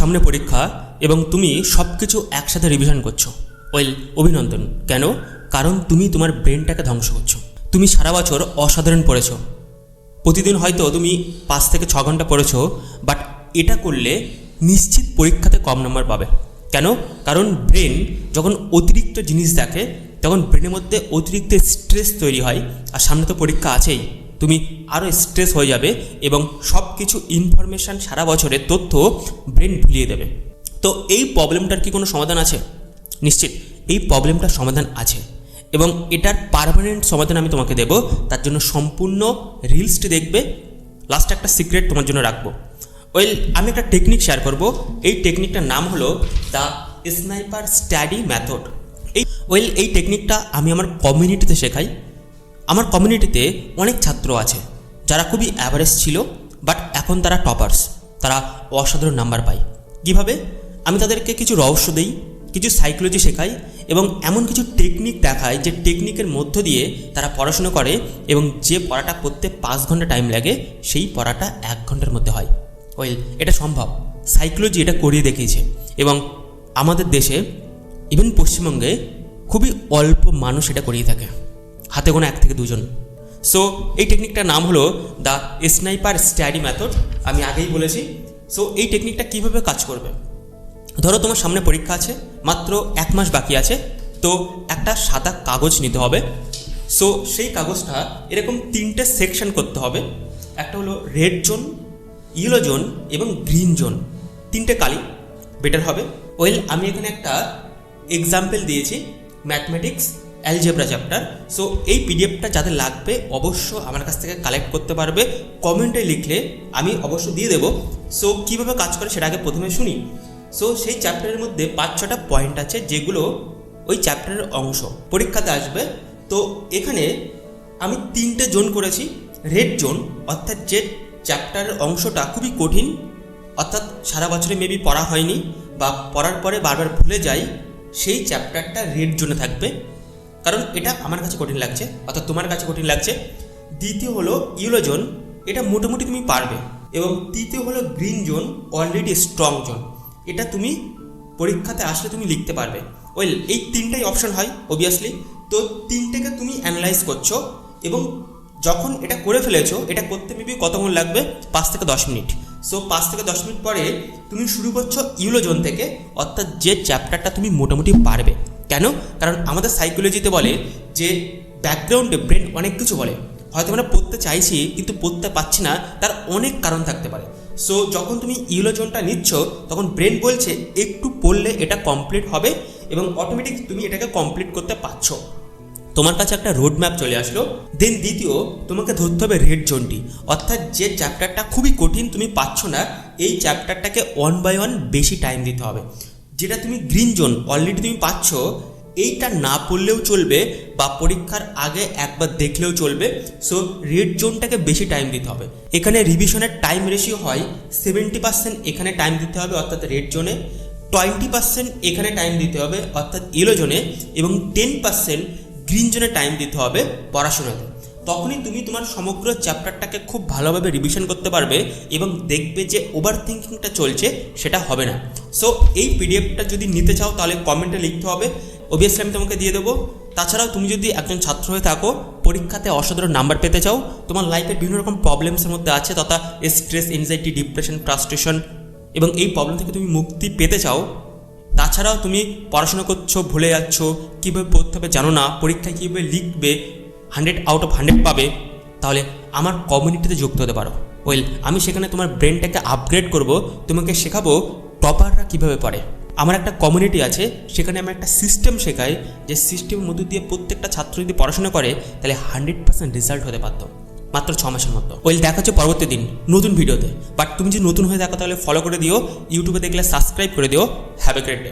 সামনে পরীক্ষা এবং তুমি সব কিছু একসাথে রিভিশন করছো। অভিনন্দন। কেন? কারণ তুমি তোমার ব্রেনটাকে ধ্বংস করছো। তুমি সারা বছর অসাধারণ পড়েছো, প্রতিদিন হয়তো তুমি 5 থেকে 6 ঘন্টা পড়েছো, বাট এটা করলে নিশ্চিত পরীক্ষাতে কম নম্বর পাবে। কেন? কারণ ব্রেন যখন অতিরিক্ত জিনিস দেখে তখন ব্রেনের মধ্যে অতিরিক্ত স্ট্রেস তৈরি হয়, আর সামনে তো পরীক্ষা আছেই, তুমি আরও স্ট্রেস হয়ে যাবে এবং সব কিছু ইনফরমেশান সারা বছরের তথ্য ব্রেন ভুলিয়ে দেবে। তো এই প্রবলেমটার কি কোনো সমাধান আছে? নিশ্চিত এই প্রবলেমটার সমাধান আছে, এবং এটার পার্মানেন্ট সমাধান আমি তোমাকে দেব। তার জন্য সম্পূর্ণ রিলসটি দেখবে। লাস্টে একটা সিক্রেট তোমার জন্য রাখবো। আমি একটা টেকনিক শেয়ার করব। এই টেকনিকটার নাম হলো দ্য স্নাইপার স্টাডি মেথড। এই টেকনিকটা আমি আমার কমিউনিটিতে শেখাই। আমার কমিউনিটিতে অনেক ছাত্র আছে যারা খুবই অ্যাভারেজ ছিল, বাট এখন তারা টপার্স, তারা অসাধারণ নাম্বার পায়। কীভাবে? আমি তাদেরকে কিছু রহস্য দিই, কিছু সাইকোলজি শেখাই এবং এমন কিছু টেকনিক দেখাই যে টেকনিকের মধ্য দিয়ে তারা পড়াশুনো করে, এবং যে পড়াটা করতে 5 ঘন্টা টাইম লাগে সেই পড়াটা 1 ঘন্টার মধ্যে হয়। এটা সম্ভব। সাইকোলজি এটা করিয়ে দেখিয়েছে, এবং আমাদের দেশে ইভেন পশ্চিমবঙ্গে খুবই অল্প মানুষ এটা করিয়ে থাকে, হাতে গোনা 1 থেকে 2 জন। সো এই টেকনিকটার নাম হলো দ্য স্নাইপার স্টাডি মেথড। আমি আগেই বলেছি। সো এই টেকনিকটা কীভাবে কাজ করবে? ধরো তোমার সামনে পরীক্ষা আছে, মাত্র 1 মাস বাকি আছে, তো একটা সাদা কাগজ নিতে হবে। সো সেই কাগজটা এরকম 3টে সেকশন করতে হবে। একটা হলো রেড জোন, ইয়েলো জোন এবং গ্রিন জোন। 3টে কালি বেটার হবে। আমি এখানে একটা এক্সাম্পল দিয়েছি, ম্যাথমেটিক্স অ্যালজেব্রা চ্যাপ্টার। সো এই পিডিএফটা যাদের লাগবে অবশ্য আমার কাছ থেকে কালেক্ট করতে পারবে, কমেন্টে লিখলে আমি অবশ্য দিয়ে দেবো। সো কীভাবে কাজ করে সেটা আগে প্রথমে শুনি। সো সেই চ্যাপ্টারের মধ্যে 5-6টা পয়েন্ট আছে যেগুলো ওই চ্যাপ্টারের অংশ, পরীক্ষাতে আসবে। তো এখানে আমি 3টে জোন করেছি। রেড জোন অর্থাৎ যে চ্যাপ্টারের অংশটা খুবই কঠিন, অর্থাৎ সারা বছরে মেবি পড়া হয়নি বা পড়ার পরে বারবার ভুলে যাই, সেই চ্যাপ্টারটা রেড জোনে থাকবে, কারণ এটা আমার কাছে কঠিন লাগছে, অর্থাৎ তোমার কাছে কঠিন লাগছে। দ্বিতীয় হলো ইয়েলো জোন, এটা মোটামুটি তুমি পারবে। এবং তৃতীয় হলো green zone, already strong zone, এটা তুমি পরীক্ষাতে আসলে তুমি লিখতে পারবে। এই 3টাই অপশন হয় অবভিয়াসলি। তো 3টেকে তুমি অ্যানালাইজ করছো, এবং যখন এটা করে ফেলেছো, এটা করতে মেবি কতক্ষণ লাগবে? 5 থেকে 10 মিনিট। সো 5 থেকে 10 মিনিট পরে তুমি শুরু করছো ইয়েলো জোন থেকে, অর্থাৎ যে চ্যাপ্টারটা তুমি মোটামুটি পারবে। কেন? কারণ আমাদের সাইকোলজিতে বলে যে ব্যাকগ্রাউন্ডে ব্রেন অনেক কিছু বলে, হয়তো আমরা পড়তে চাইছি কিন্তু পড়তে পারছি না, তার অনেক কারণ থাকতে পারে। সো যখন তুমি ইয়েলো জোনটা নিচ্ছ তখন ব্রেন বলছে একটু পড়লে এটা কমপ্লিট হবে, এবং অটোমেটিক তুমি এটাকে কমপ্লিট করতে পারছো। তোমার কাছে একটা রোড ম্যাপ চলে আসলো। দেন দ্বিতীয় তোমাকে ধরতে হবে রেড জোনটি, অর্থাৎ যে চ্যাপ্টারটা খুবই কঠিন, তুমি পাচ্ছ না, এই চ্যাপ্টারটাকে 1 বাই 1 বেশি টাইম দিতে হবে। যেটা তুমি গ্রিন জোন অলরেডি তুমি পাচ্ছ, এইটা না পড়লেও চলবে বা পরীক্ষার আগে একবার দেখলেও চলবে। সো রেড জোনটাকে বেশি টাইম দিতে হবে। এখানে রিভিশনের টাইম রেশিও হয় 70% এখানে টাইম দিতে হবে অর্থাৎ রেড জোনে, 20% এখানে টাইম দিতে হবে অর্থাৎ ইয়েলো জোনে, এবং 10% গ্রিন জোনে টাইম দিতে হবে পড়াশোনাতে। তখনই তুমি তোমার সমগ্র চ্যাপ্টারটাকে খুব ভালোভাবে রিভিশন করতে পারবে এবং দেখবে যে ওভার থিঙ্কিংটা চলছে সেটা হবে না। সো এই পিডিএফটা যদি নিতে চাও তাহলে কমেন্টে লিখতে হবে, অবভিয়াসলি আমি তোমাকে দিয়ে দেবো। তাছাড়াও তুমি যদি একজন ছাত্র হয়ে থাকো, পরীক্ষাতে অসাধারণ নাম্বার পেতে চাও, তোমার লাইফে বিভিন্ন রকম প্রবলেমসের মধ্যে আছে, তথা স্ট্রেস, এনজাইটি, ডিপ্রেশন, ফ্রাস্ট্রেশন, এবং এই প্রবলেম থেকে তুমি মুক্তি পেতে চাও, তাছাড়াও তুমি পড়াশোনা করছো, ভুলে যাচ্ছ, কীভাবে পড়তে হবে জানো না, পরীক্ষায় কীভাবে লিখবে 100 আউট অফ 100 পাবে, তাহলে আমার কমিউনিটিতে যুক্ত হতে পারো। আমি সেখানে তোমার ব্রেনটাকে আপগ্রেড করব, তোমাকে শেখাবো টপাররা কীভাবে পড়ে। আমার একটা কমিউনিটি আছে, সেখানে আমি একটা সিস্টেম শেখাই, যে সিস্টেমের মধ্যে দিয়ে প্রত্যেকটা ছাত্র যদি পড়াশোনা করে তাহলে 100% রেজাল্ট হতে পারতো মাত্র 6 মাসের মতো। দেখা হচ্ছে পরবর্তী দিন নতুন ভিডিওতে। বাট তুমি যদি নতুন হয়ে থাকো তাহলে ফলো করে দিও, ইউটিউবে দেখলে সাবস্ক্রাইব করে দিও। Have a great day.